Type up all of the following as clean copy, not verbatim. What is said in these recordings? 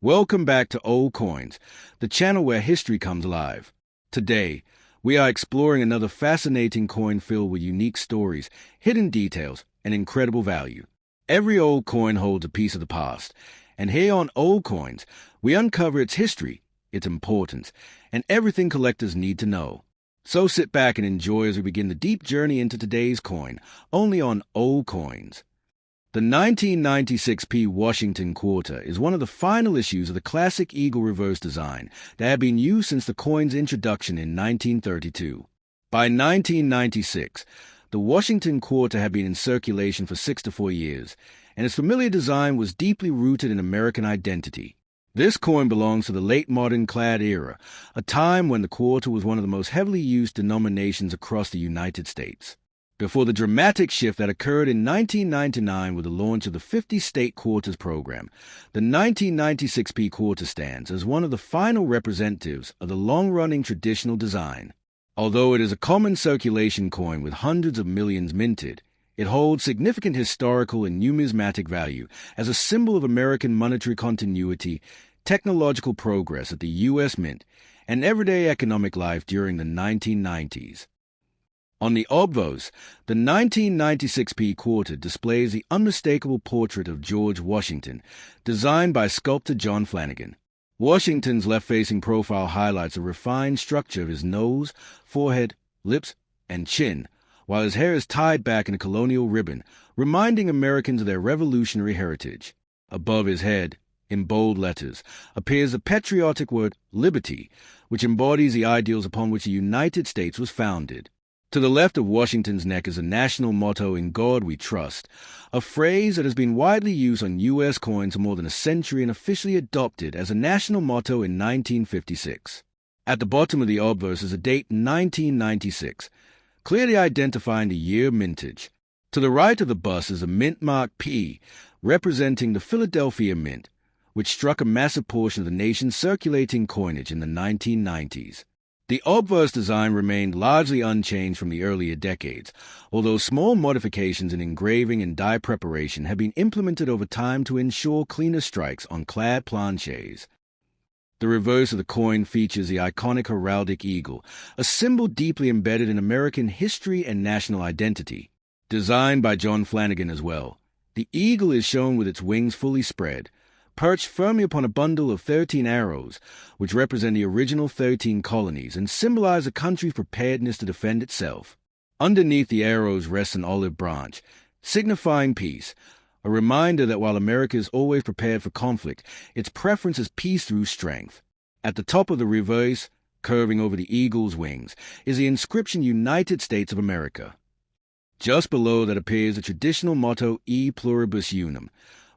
Welcome back to Old Coins, the channel where history comes alive. Today, we are exploring another fascinating coin filled with unique stories, hidden details, and incredible value. Every old coin holds a piece of the past, and here on Old Coins, we uncover its history, its importance, and everything collectors need to know. So sit back and enjoy as we begin the deep journey into today's coin, only on Old Coins. The 1996p Washington quarter is one of the final issues of the classic eagle reverse design that had been used since the coin's introduction in 1932. By 1996, the Washington quarter had been in circulation for 6 to 4 years, and its familiar design was deeply rooted in American identity. This coin belongs to the late modern clad era, a time when the quarter was one of the most heavily used denominations across the United States. Before the dramatic shift that occurred in 1999 with the launch of the 50-state quarters program, the 1996p quarter stands as one of the final representatives of the long-running traditional design. Although it is a common circulation coin with hundreds of millions minted, it holds significant historical and numismatic value as a symbol of American monetary continuity, technological progress at the U.S. Mint, and everyday economic life during the 1990s. On the obverse, the 1996p quarter displays the unmistakable portrait of George Washington, designed by sculptor John Flanagan. Washington's left-facing profile highlights a refined structure of his nose, forehead, lips, and chin, while his hair is tied back in a colonial ribbon, reminding Americans of their revolutionary heritage. Above his head, in bold letters, appears the patriotic word liberty, which embodies the ideals upon which the United States was founded. To the left of Washington's neck is a national motto, "In God We Trust," a phrase that has been widely used on U.S. coins for more than a century and officially adopted as a national motto in 1956. At the bottom of the obverse is a date 1996, clearly identifying the year mintage. To the right of the bust is a mint mark P, representing the Philadelphia Mint, which struck a massive portion of the nation's circulating coinage in the 1990s. The obverse design remained largely unchanged from the earlier decades, although small modifications in engraving and die preparation have been implemented over time to ensure cleaner strikes on clad planchets. The reverse of the coin features the iconic heraldic eagle, a symbol deeply embedded in American history and national identity. Designed by John Flanagan as well, the eagle is shown with its wings fully spread, perched firmly upon a bundle of 13 arrows, which represent the original 13 colonies and symbolize the country's preparedness to defend itself. Underneath the arrows rests an olive branch, signifying peace, a reminder that while America is always prepared for conflict, its preference is peace through strength. At the top of the reverse, curving over the eagle's wings, is the inscription United States of America. Just below that appears the traditional motto E pluribus unum,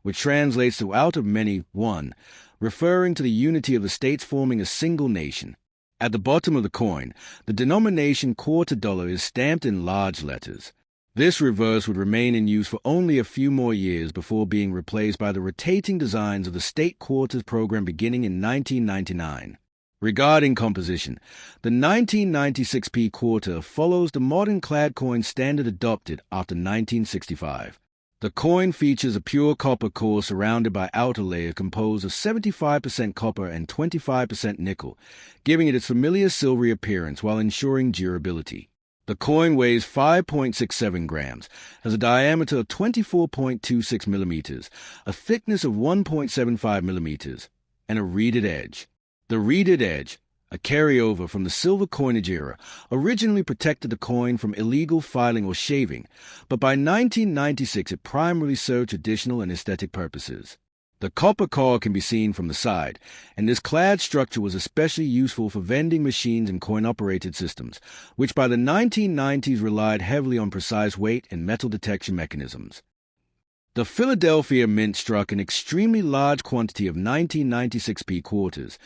which translates to out of many, one, referring to the unity of the states forming a single nation. At the bottom of the coin, the denomination quarter dollar is stamped in large letters. This reverse would remain in use for only a few more years before being replaced by the rotating designs of the state quarters program beginning in 1999. Regarding composition, the 1996p quarter follows the modern clad coin standard adopted after 1965. The coin features a pure copper core surrounded by outer layer composed of 75% copper and 25% nickel, giving it its familiar silvery appearance while ensuring durability. The coin weighs 5.67 grams, has a diameter of 24.26 millimeters, a thickness of 1.75 millimeters, and a reeded edge. The reeded edge, a carryover from the silver coinage era, originally protected the coin from illegal filing or shaving, but by 1996 it primarily served traditional and aesthetic purposes. The copper core can be seen from the side, and this clad structure was especially useful for vending machines and coin-operated systems, which by the 1990s relied heavily on precise weight and metal detection mechanisms. The Philadelphia Mint struck an extremely large quantity of 1996p quarters,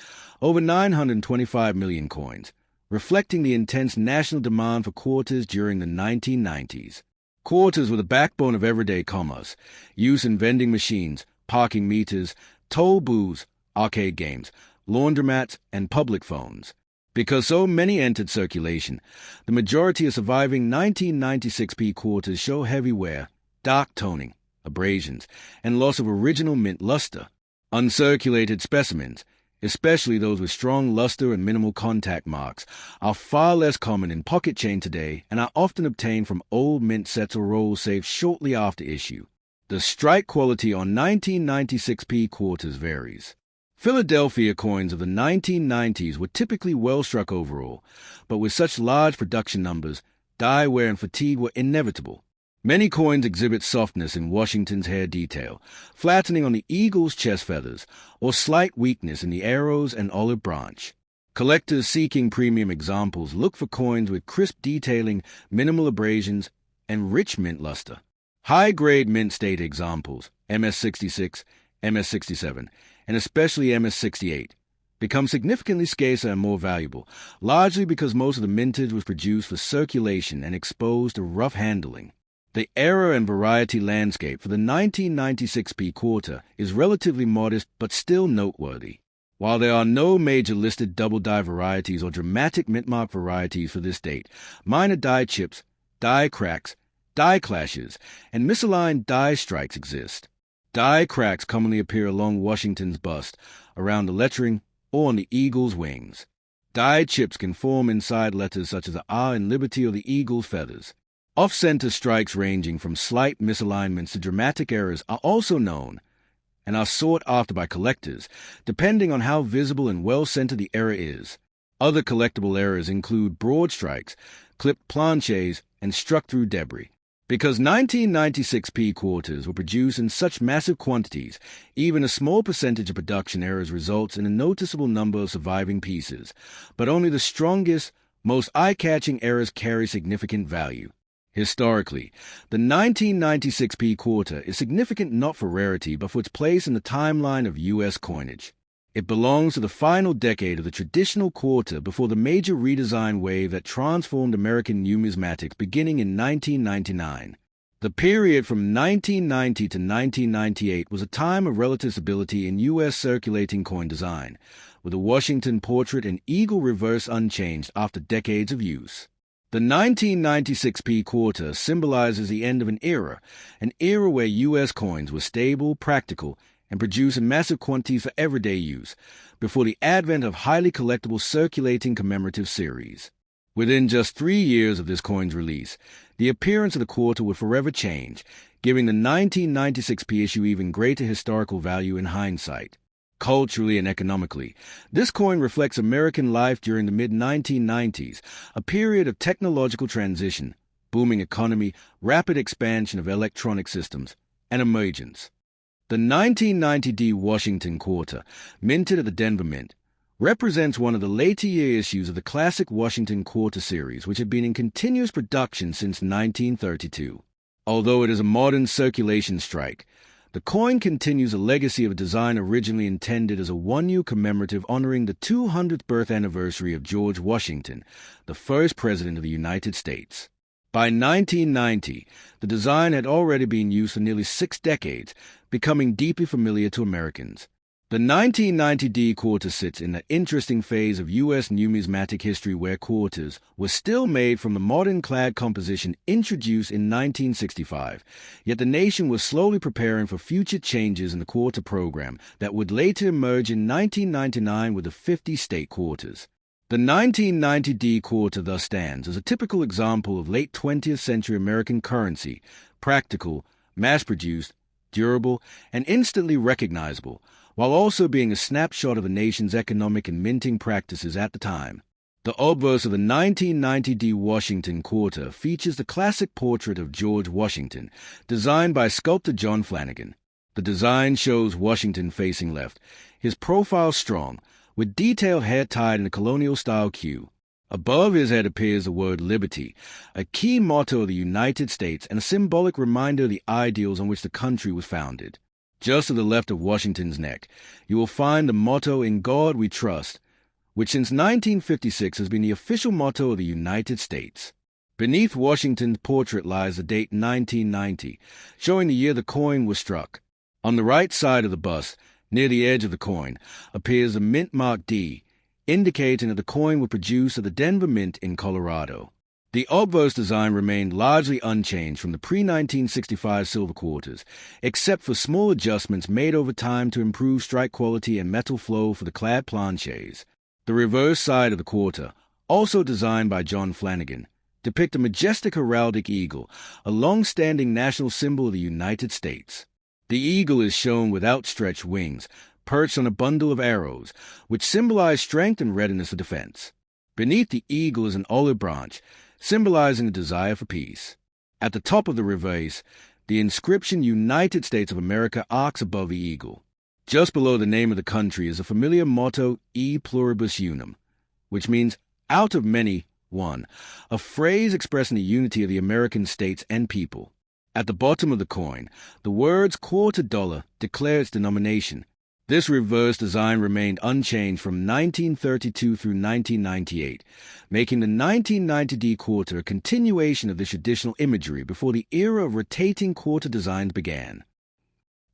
over 925 million coins, reflecting the intense national demand for quarters during the 1990s. Quarters were the backbone of everyday commerce, used in vending machines, parking meters, toll booths, arcade games, laundromats, and public phones. Because so many entered circulation, the majority of surviving 1996p quarters show heavy wear, dark toning, abrasions, and loss of original mint luster. Uncirculated specimens, especially those with strong luster and minimal contact marks, are far less common in pocket chain today and are often obtained from old mint sets or rolls saved shortly after issue. The strike quality on 1996p quarters varies. Philadelphia coins of the 1990s were typically well struck overall, but with such large production numbers, die wear and fatigue were inevitable. Many coins exhibit softness in Washington's hair detail, flattening on the eagle's chest feathers, or slight weakness in the arrows and olive branch. Collectors seeking premium examples look for coins with crisp detailing, minimal abrasions, and rich mint luster. High-grade mint state examples, MS66, MS67, and especially MS68, become significantly scarcer and more valuable, largely because most of the mintage was produced for circulation and exposed to rough handling. The era and variety landscape for the 1996p quarter is relatively modest but still noteworthy. While there are no major listed double-die varieties or dramatic mint-mark varieties for this date, minor die chips, die cracks, die clashes, and misaligned die strikes exist. Die cracks commonly appear along Washington's bust, around the lettering, or on the eagle's wings. Die chips can form inside letters such as the R in Liberty or the eagle's feathers. Off-center strikes ranging from slight misalignments to dramatic errors are also known and are sought after by collectors, depending on how visible and well-centered the error is. Other collectible errors include broad strikes, clipped planches, and struck-through debris. Because 1996p quarters were produced in such massive quantities, even a small percentage of production errors results in a noticeable number of surviving pieces, but only the strongest, most eye-catching errors carry significant value. Historically, the 1996p quarter is significant not for rarity but for its place in the timeline of U.S. coinage. It belongs to the final decade of the traditional quarter before the major redesign wave that transformed American numismatics beginning in 1999. The period from 1990 to 1998 was a time of relative stability in U.S. circulating coin design, with the Washington portrait and eagle reverse unchanged after decades of use. The 1996p quarter symbolizes the end of an era where U.S. coins were stable, practical, and produced in massive quantities for everyday use, before the advent of highly collectible circulating commemorative series. Within just 3 years of this coin's release, the appearance of the quarter would forever change, giving the 1996p issue even greater historical value in hindsight. Culturally and economically, this coin reflects American life during the mid-1990s, a period of technological transition, booming economy, rapid expansion of electronic systems, and emergence. The 1990D Washington quarter, minted at the Denver Mint, represents one of the later year issues of the classic Washington quarter series, which had been in continuous production since 1932. Although it is a modern circulation strike, the coin continues a legacy of a design originally intended as a one-year commemorative honoring the 200th birth anniversary of George Washington, the first President of the United States. By 1990, the design had already been used for nearly 6 decades, becoming deeply familiar to Americans. The 1990D quarter sits in an interesting phase of U.S. numismatic history where quarters were still made from the modern clad composition introduced in 1965, yet the nation was slowly preparing for future changes in the quarter program that would later emerge in 1999 with the 50 state quarters. The 1990D quarter thus stands as a typical example of late 20th century American currency, practical, mass-produced, durable, and instantly recognizable, while also being a snapshot of the nation's economic and minting practices at the time. The obverse of the 1990D Washington quarter features the classic portrait of George Washington, designed by sculptor John Flanagan. The design shows Washington facing left, his profile strong, with detailed hair tied in a colonial-style queue. Above his head appears the word Liberty, a key motto of the United States and a symbolic reminder of the ideals on which the country was founded. Just to the left of Washington's neck, you will find the motto "In God We Trust," which since 1956 has been the official motto of the United States. Beneath Washington's portrait lies the date 1990, showing the year the coin was struck. On the right side of the bust, near the edge of the coin, appears the mint mark D, indicating that the coin was produced at the Denver Mint in Colorado. The obverse design remained largely unchanged from the pre-1965 silver quarters, except for small adjustments made over time to improve strike quality and metal flow for the clad planchets. The reverse side of the quarter, also designed by John Flanagan, depict a majestic heraldic eagle, a long-standing national symbol of the United States. The eagle is shown with outstretched wings, perched on a bundle of arrows, which symbolize strength and readiness for defense. Beneath the eagle is an olive branch, symbolizing a desire for peace. At the top of the reverse, the inscription United States of America arcs above the eagle. Just below the name of the country is a familiar motto, E pluribus unum, which means out of many, one, a phrase expressing the unity of the American states and people. At the bottom of the coin, the words quarter dollar declare its denomination. This reverse design remained unchanged from 1932 through 1998, making the 1990D quarter a continuation of this traditional imagery before the era of rotating quarter designs began.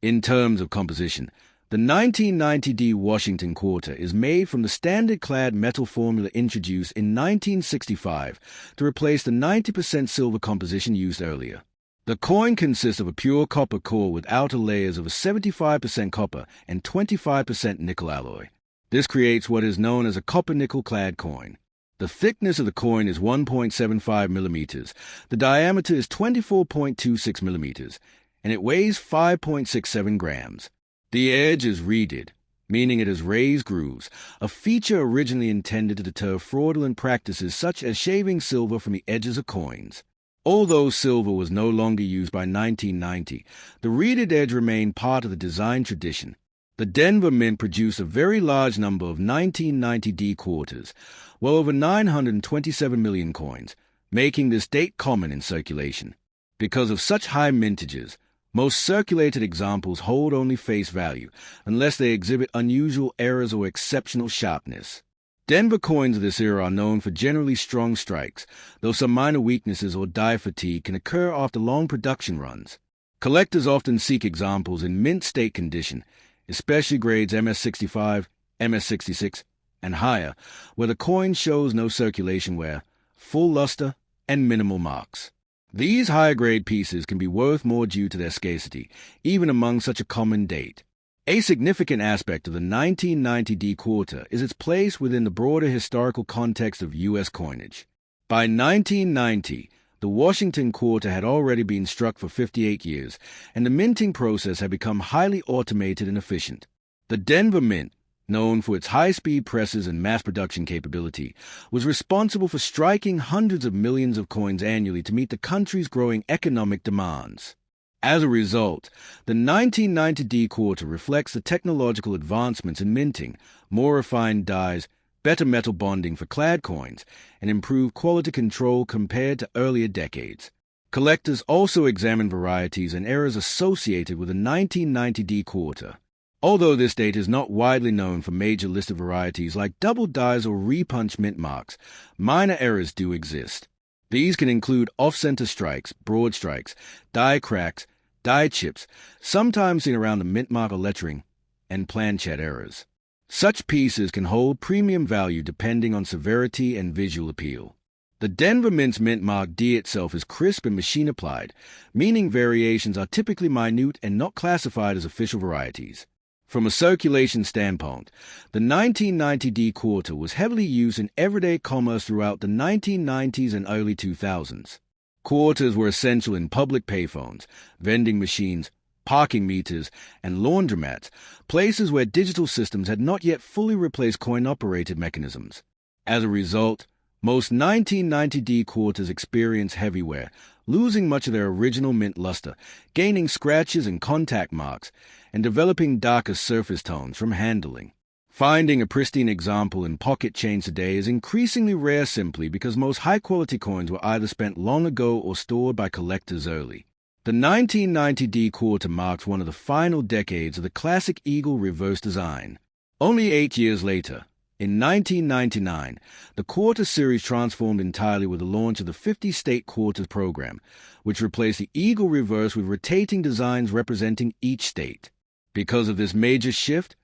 In terms of composition, the 1990D Washington quarter is made from the standard-clad metal formula introduced in 1965 to replace the 90% silver composition used earlier. The coin consists of a pure copper core with outer layers of a 75% copper and 25% nickel alloy. This creates what is known as a copper-nickel clad coin. The thickness of the coin is 1.75 millimeters, the diameter is 24.26 millimeters, and it weighs 5.67 grams. The edge is reeded, meaning it has raised grooves, a feature originally intended to deter fraudulent practices such as shaving silver from the edges of coins. Although silver was no longer used by 1990, the reeded edge remained part of the design tradition. The Denver Mint produced a very large number of 1990D quarters, well over 927 million coins, making this date common in circulation. Because of such high mintages, most circulated examples hold only face value, unless they exhibit unusual errors or exceptional sharpness. Denver coins of this era are known for generally strong strikes, though some minor weaknesses or die fatigue can occur after long production runs. Collectors often seek examples in mint state condition, especially grades MS65, MS66, and higher, where the coin shows no circulation wear, full luster, and minimal marks. These higher-grade pieces can be worth more due to their scarcity, even among such a common date. A significant aspect of the 1990D quarter is its place within the broader historical context of U.S. coinage. By 1990, the Washington quarter had already been struck for 58 years, and the minting process had become highly automated and efficient. The Denver Mint, known for its high-speed presses and mass production capability, was responsible for striking hundreds of millions of coins annually to meet the country's growing economic demands. As a result, the 1990D quarter reflects the technological advancements in minting, more refined dyes, better metal bonding for clad coins, and improved quality control compared to earlier decades. Collectors also examine varieties and errors associated with the 1990D quarter. Although this date is not widely known for major listed varieties like double dyes or repunch mint marks, minor errors do exist. These can include off-center strikes, broad strikes, die cracks, die chips, sometimes seen around the mint mark or lettering, and planchet errors. Such pieces can hold premium value depending on severity and visual appeal. The Denver Mint's mint mark D itself is crisp and machine-applied, meaning variations are typically minute and not classified as official varieties. From a circulation standpoint, the 1990D quarter was heavily used in everyday commerce throughout the 1990s and early 2000s. Quarters were essential in public payphones, vending machines, parking meters, and laundromats, places where digital systems had not yet fully replaced coin-operated mechanisms. As a result, most 1990D quarters experience heavy wear, losing much of their original mint luster, gaining scratches and contact marks, and developing darker surface tones from handling. Finding a pristine example in pocket change today is increasingly rare simply because most high-quality coins were either spent long ago or stored by collectors early. The 1990D quarter marks one of the final decades of the classic eagle reverse design. Only 8 years later, in 1999, the quarter series transformed entirely with the launch of the 50-state quarters program, which replaced the eagle reverse with rotating designs representing each state. Because of this major shift,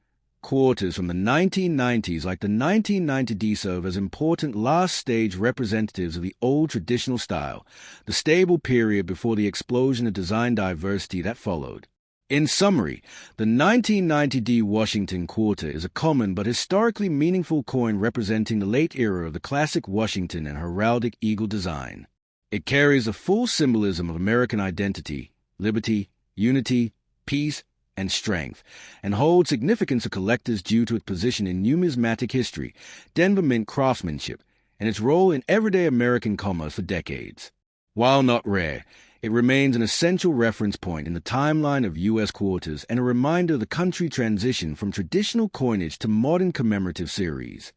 Quarters from the 1990s, like the 1990D, serve as important last-stage representatives of the old traditional style, the stable period before the explosion of design diversity that followed. In summary, the 1990D Washington Quarter is a common but historically meaningful coin representing the late era of the classic Washington and heraldic eagle design. It carries the full symbolism of American identity, liberty, unity, peace, and strength, and holds significance of collectors due to its position in numismatic history, Denver Mint craftsmanship, and its role in everyday American commerce for decades. While not rare, it remains an essential reference point in the timeline of U.S. quarters and a reminder of the country's transition from traditional coinage to modern commemorative series.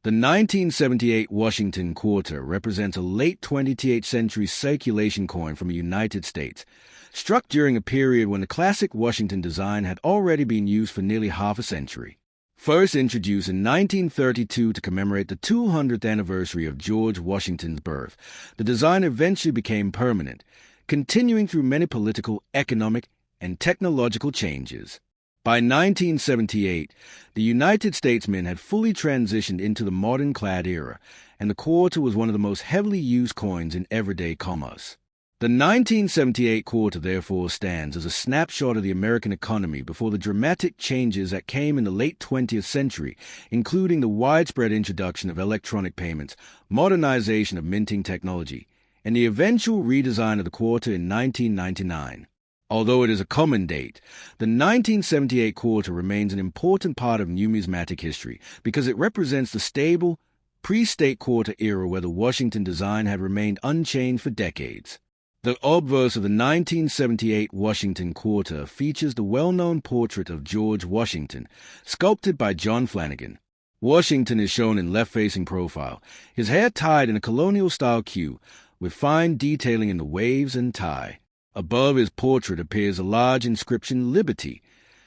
The 1978 Washington Quarter represents a late 20th century circulation coin from the United States, struck during a period when the classic Washington design had already been used for nearly half a century. First introduced in 1932 to commemorate the 200th anniversary of George Washington's birth, the design eventually became permanent, continuing through many political, economic, and technological changes. By 1978, the United States Mint had fully transitioned into the modern clad era, and the quarter was one of the most heavily used coins in everyday commerce. The 1978 quarter therefore stands as a snapshot of the American economy before the dramatic changes that came in the late 20th century, including the widespread introduction of electronic payments, modernization of minting technology, and the eventual redesign of the quarter in 1999. Although it is a common date, the 1978 quarter remains an important part of numismatic history because it represents the stable, pre-state quarter era where the Washington design had remained unchanged for decades. The obverse of the 1978 Washington Quarter features the well-known portrait of George Washington, sculpted by John Flanagan. Washington is shown in left-facing profile, his hair tied in a colonial-style queue, with fine detailing in the waves and tie. Above his portrait appears a large inscription, Liberty,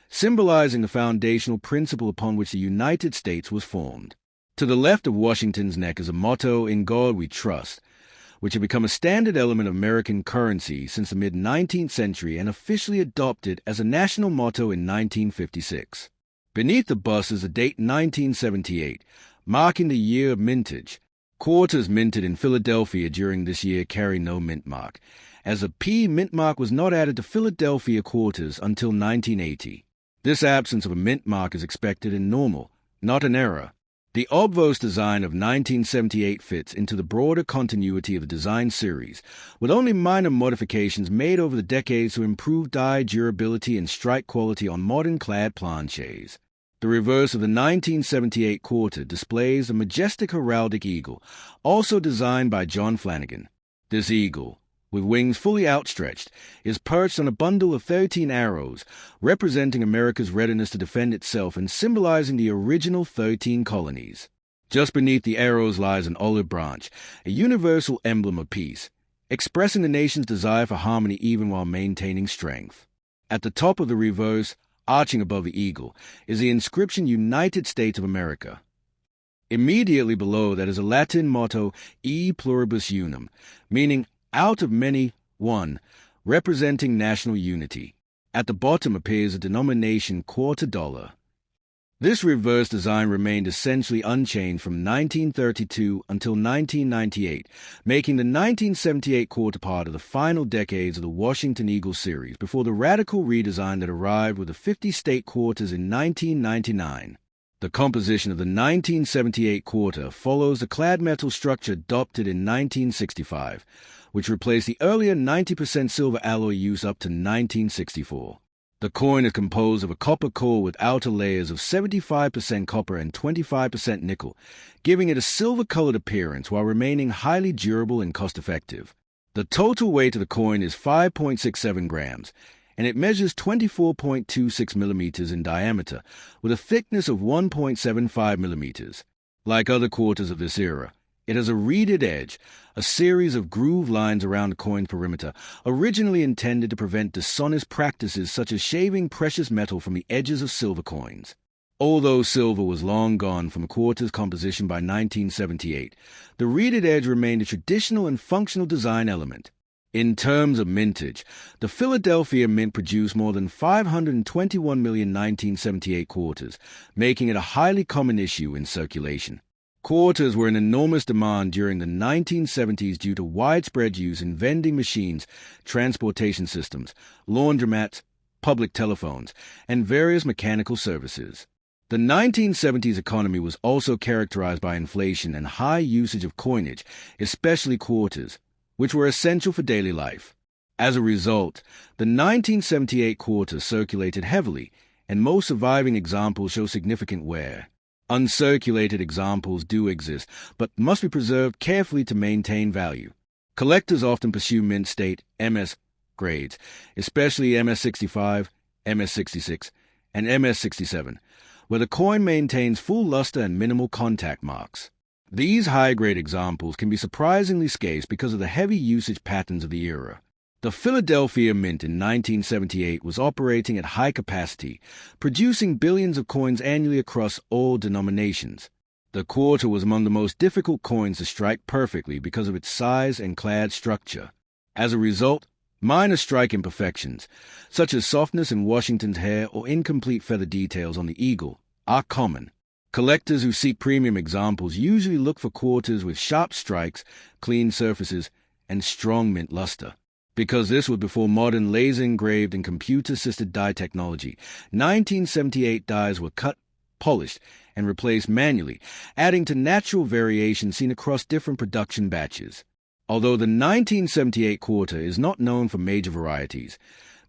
symbolizing the foundational principle upon which the United States was formed. To the left of Washington's neck is a motto, In God We Trust, which had become a standard element of American currency since the mid-19th century and officially adopted as a national motto in 1956. Beneath the bust is the date 1978, marking the year of mintage. Quarters minted in Philadelphia during this year carry no mint mark, as a P mint mark was not added to Philadelphia quarters until 1980. This absence of a mint mark is expected and normal, not an error. The obverse design of 1978 fits into the broader continuity of the design series, with only minor modifications made over the decades to improve die durability and strike quality on modern clad planchets. The reverse of the 1978 quarter displays a majestic heraldic eagle, also designed by John Flanagan. This eagle, with wings fully outstretched, is perched on a bundle of 13 arrows, representing America's readiness to defend itself and symbolizing the original 13 colonies. Just beneath the arrows lies an olive branch, a universal emblem of peace, expressing the nation's desire for harmony even while maintaining strength. At the top of the reverse, arching above the eagle, is the inscription United States of America. Immediately below that is a Latin motto, E pluribus unum, meaning out of many, one, representing national unity. At the bottom appears a denomination quarter dollar. This reverse design remained essentially unchanged from 1932 until 1998, making the 1978 quarter part of the final decades of the Washington Eagle series before the radical redesign that arrived with the 50-state quarters in 1999. The composition of the 1978 quarter follows the clad metal structure adopted in 1965, which replaced the earlier 90% silver alloy use up to 1964. The coin is composed of a copper core with outer layers of 75% copper and 25% nickel, giving it a silver-colored appearance while remaining highly durable and cost-effective. The total weight of the coin is 5.67 grams, and it measures 24.26 millimeters in diameter, with a thickness of 1.75 millimeters. Like other quarters of this era, it has a reeded edge, a series of groove lines around the coin's perimeter, originally intended to prevent dishonest practices such as shaving precious metal from the edges of silver coins. Although silver was long gone from the quarter's composition by 1978, the reeded edge remained a traditional and functional design element. In terms of mintage, the Philadelphia Mint produced more than 521 million 1978 quarters, making it a highly common issue in circulation. Quarters were in enormous demand during the 1970s due to widespread use in vending machines, transportation systems, laundromats, public telephones, and various mechanical services. The 1970s economy was also characterized by inflation and high usage of coinage, especially quarters, which were essential for daily life. As a result, the 1978 quarter circulated heavily, and most surviving examples show significant wear. Uncirculated examples do exist, but must be preserved carefully to maintain value. Collectors often pursue mint state MS grades, especially MS65, MS66, and MS67, where the coin maintains full luster and minimal contact marks. These high-grade examples can be surprisingly scarce because of the heavy usage patterns of the era. The Philadelphia Mint in 1978 was operating at high capacity, producing billions of coins annually across all denominations. The quarter was among the most difficult coins to strike perfectly because of its size and clad structure. As a result, minor strike imperfections, such as softness in Washington's hair or incomplete feather details on the eagle, are common. Collectors who seek premium examples usually look for quarters with sharp strikes, clean surfaces, and strong mint luster. Because this was before modern laser-engraved and computer-assisted die technology, 1978 dies were cut, polished, and replaced manually, adding to natural variation seen across different production batches. Although the 1978 quarter is not known for major varieties,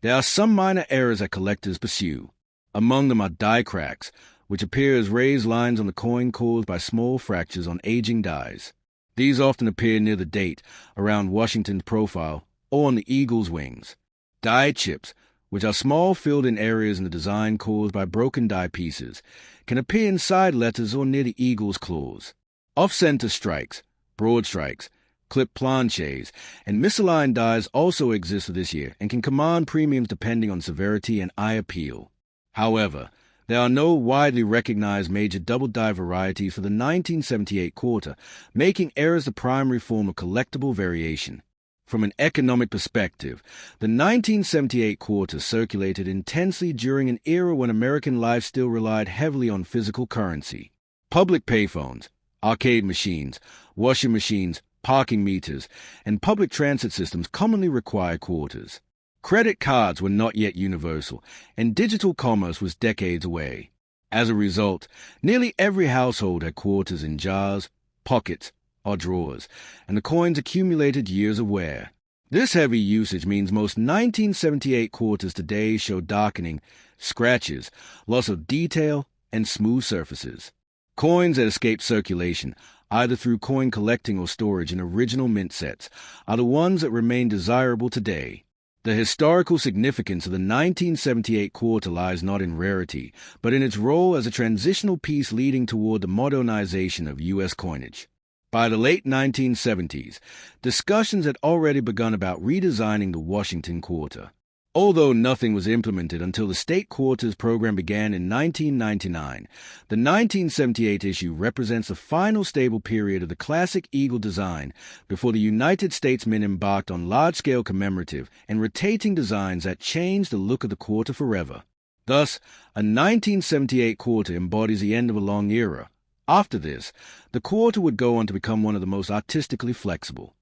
there are some minor errors that collectors pursue. Among them are die cracks, which appear as raised lines on the coin caused by small fractures on aging dies. These often appear near the date, around Washington's profile, or on the eagle's wings. Die chips, which are small filled-in areas in the design caused by broken die pieces, can appear inside letters or near the eagle's claws. Off-center strikes, broad strikes, clip planches, and misaligned dies also exist for this year and can command premiums depending on severity and eye appeal. However, there are no widely recognized major double die varieties for the 1978 quarter, making errors the primary form of collectible variation. From an economic perspective, the 1978 quarter circulated intensely during an era when American life still relied heavily on physical currency. Public payphones, arcade machines, washing machines, parking meters, and public transit systems commonly require quarters. Credit cards were not yet universal, and digital commerce was decades away. As a result, nearly every household had quarters in jars, pockets, or drawers, and the coins accumulated years of wear. This heavy usage means most 1978 quarters today show darkening, scratches, loss of detail, and smooth surfaces. Coins that escape circulation, either through coin collecting or storage in original mint sets, are the ones that remain desirable today. The historical significance of the 1978 quarter lies not in rarity, but in its role as a transitional piece leading toward the modernization of U.S. coinage. By the late 1970s, discussions had already begun about redesigning the Washington quarter. Although nothing was implemented until the state quarters program began in 1999, the 1978 issue represents the final stable period of the classic eagle design before the United States Mint embarked on large-scale commemorative and rotating designs that changed the look of the quarter forever. Thus, a 1978 quarter embodies the end of a long era. After this, the quarter would go on to become one of the most artistically flexible.